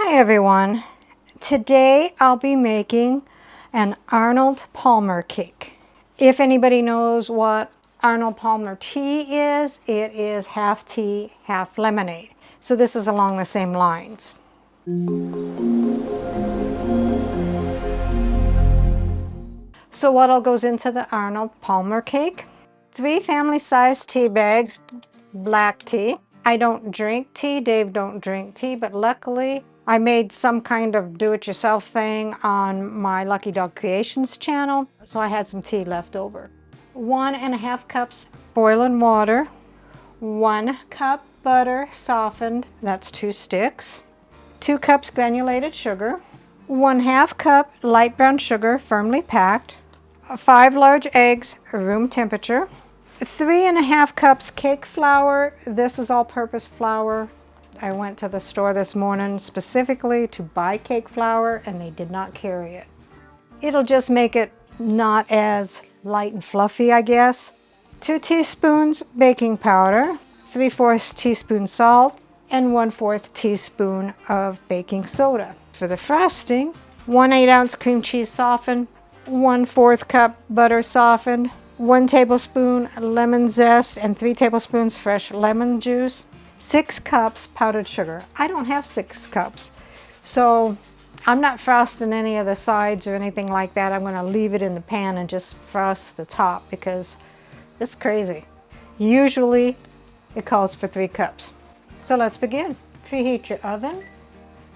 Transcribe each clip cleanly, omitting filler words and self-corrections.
Hi everyone. Today I'll be making an Arnold Palmer cake. If anybody knows what Arnold Palmer tea is, it is half tea, half lemonade. So this is along the same lines. So what all goes into the Arnold Palmer cake? 3 family-sized tea bags, black tea. I don't drink tea, Dave don't drink tea, but luckily I made some kind of do-it-yourself thing on my Lucky Dog Creations channel, so I had some tea left over. 1½ cups boiling water, 1 cup butter softened, that's 2 sticks, 2 cups granulated sugar, 1/2 cup light brown sugar firmly packed, 5 large eggs, room temperature, 3½ cups cake flour. This is all-purpose flour. I went to the store this morning specifically to buy cake flour and they did not carry it. It'll just make it not as light and fluffy, I guess. 2 teaspoons baking powder, 3/4 teaspoon salt, and 1/4 teaspoon of baking soda. For the frosting, 1 8-ounce cream cheese softened, 1/4 cup butter softened, 1 tablespoon lemon zest and 3 tablespoons fresh lemon juice, 6 cups powdered sugar. I don't have 6 cups, so I'm not frosting any of the sides or anything like that. I'm going to leave it in the pan and just frost the top because it's crazy. Usually it calls for 3 cups. So let's begin. Preheat your oven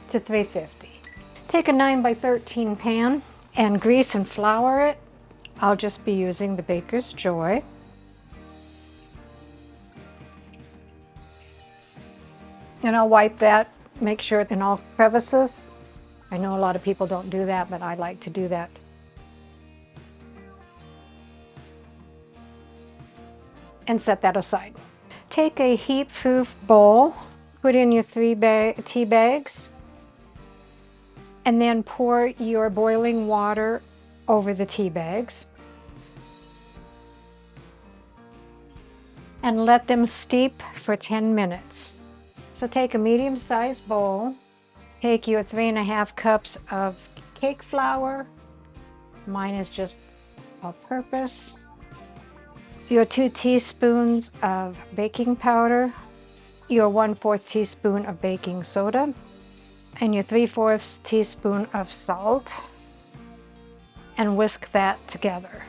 to 350. Take a 9 by 13 pan and grease and flour it. I'll just be using the Baker's Joy. And I'll wipe that, make sure it's in all crevices. I know a lot of people don't do that, but I like to do that. And set that aside. Take a heat-proof bowl, put in your 3 tea bags, and then pour your boiling water over the tea bags. And let them steep for 10 minutes. So take a medium-sized bowl, take your 3½ cups of cake flour, mine is just all-purpose, your 2 teaspoons of baking powder, your 1/4 teaspoon of baking soda, and your 3/4 teaspoon of salt, and whisk that together.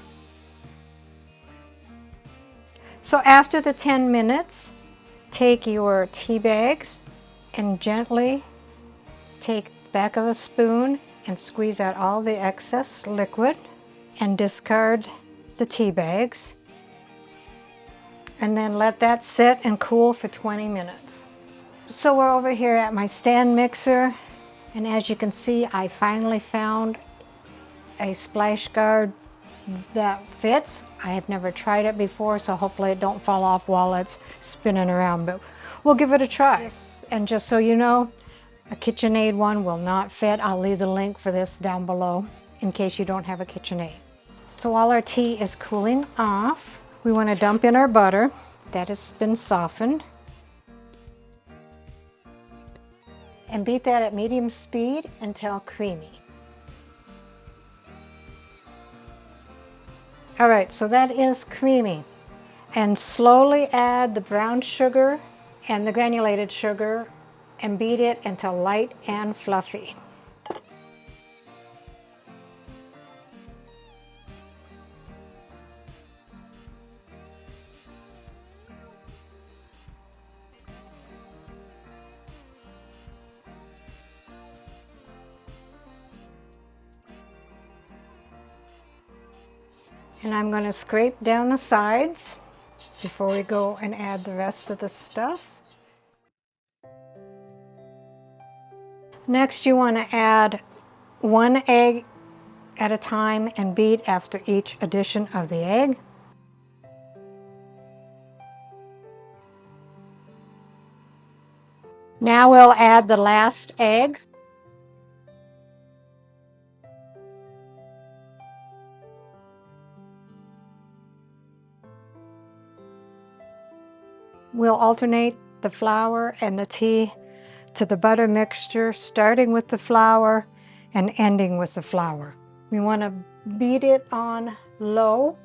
So after the 10 minutes, take your tea bags and gently take the back of the spoon and squeeze out all the excess liquid and discard the tea bags. And then let that sit and cool for 20 minutes. So we're over here at my stand mixer, and as you can see, I finally found a splash guard that fits. I have never tried it before, so hopefully it don't fall off while it's spinning around, but we'll give it a try. And just so you know, a KitchenAid one will not fit. I'll leave the link for this down below in case you don't have a KitchenAid. So while our tea is cooling off, we want to dump in our butter that has been softened and beat that at medium speed until creamy. All right, so that is creamy. And slowly add the brown sugar and the granulated sugar and beat it until light and fluffy. And I'm going to scrape down the sides before we go and add the rest of the stuff. Next, you want to add 1 egg at a time and beat after each addition of the egg. Now we'll add the last egg. We'll alternate the flour and the tea to the butter mixture, starting with the flour and ending with the flour. We want to beat it on low,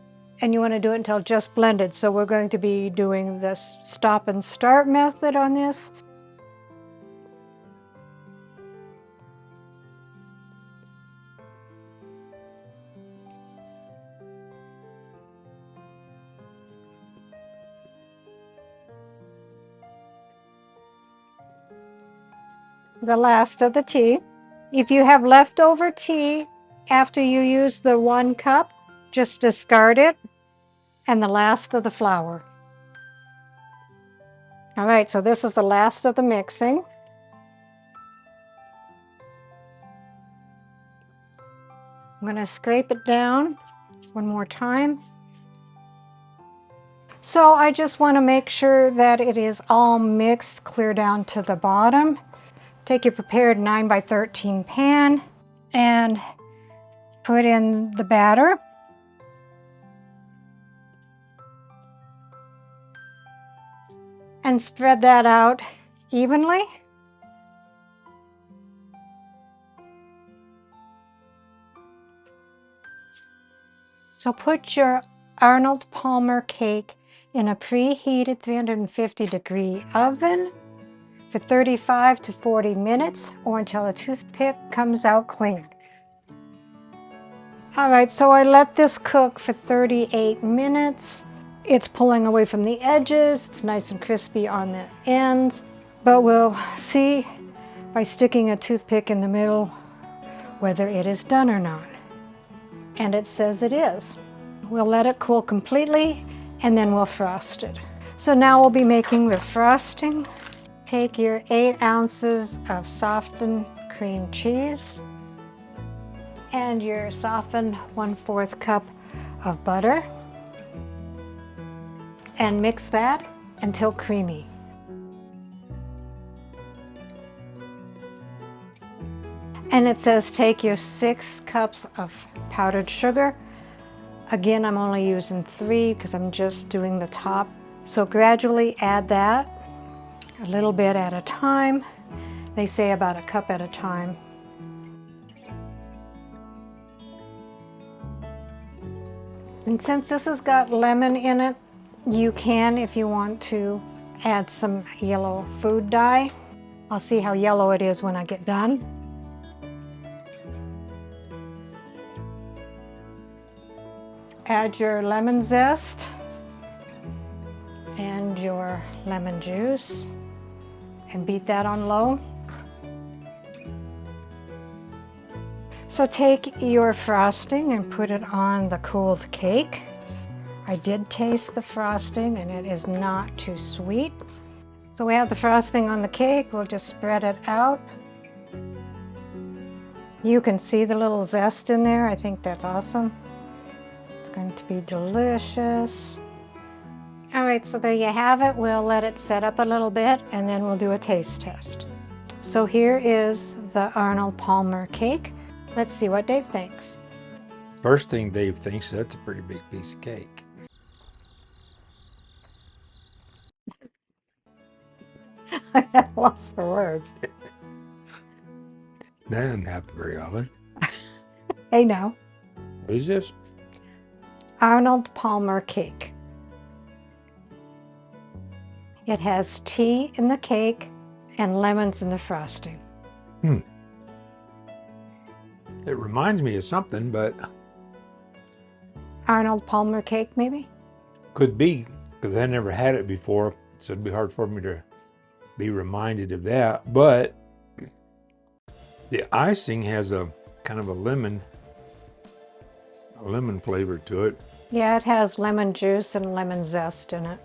and you want to do it until just blended. So we're going to be doing this stop and start method on this. The last of the tea. If you have leftover tea after you use the 1 cup, just discard it, and the last of the flour. All right, so this is the last of the mixing. I'm going to scrape it down one more time. So I just want to make sure that it is all mixed clear down to the bottom. Take your prepared 9x13 pan and put in the batter. And spread that out evenly. So put your Arnold Palmer cake in a preheated 350-degree oven for 35 to 40 minutes or until a toothpick comes out clean. All right, so I let this cook for 38 minutes. It's pulling away from the edges. It's nice and crispy on the ends, but we'll see by sticking a toothpick in the middle whether it is done or not. And it says it is. We'll let it cool completely and then we'll frost it. So now we'll be making the frosting. Take your 8 ounces of softened cream cheese and your softened 1/4 cup of butter and mix that until creamy. And it says take your 6 cups of powdered sugar. Again, I'm only using 3 because I'm just doing the top. So gradually add that a little bit at a time. They say about a cup at a time. And since this has got lemon in it, you can, if you want to, add some yellow food dye. I'll see how yellow it is when I get done. Add your lemon zest and your lemon juice and beat that on low. So take your frosting and put it on the cooled cake. I did taste the frosting and it is not too sweet. So we have the frosting on the cake. We'll just spread it out. You can see the little zest in there. I think that's awesome. It's going to be delicious. All right, so there you have it. We'll let it set up a little bit and then we'll do a taste test. So here is the Arnold Palmer cake. Let's see what Dave thinks. First thing Dave thinks, that's a pretty big piece of cake. I'm at a loss for words. That doesn't happen very often. Hey, no. What is this? Arnold Palmer Cake. It has tea in the cake and lemons in the frosting. It reminds me of something, but Arnold Palmer Cake, maybe? could be, because I never had it before, so it'd be hard for me to be reminded of that. But the icing has a kind of a lemon flavor to it. Yeah, it has lemon juice and lemon zest in it.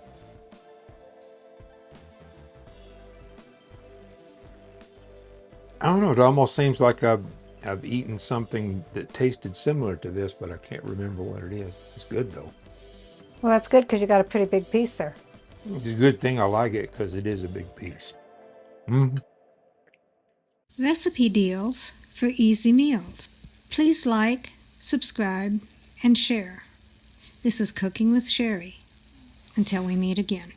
I don't know, it almost seems like I've eaten something that tasted similar to this, but I can't remember what it is. It's good though. Well, that's good because you got a pretty big piece there. It's a good thing I like it because it is a big piece. Recipe deals for easy meals. Please like, subscribe, and share. This is Cooking with Sherry. Until we meet again.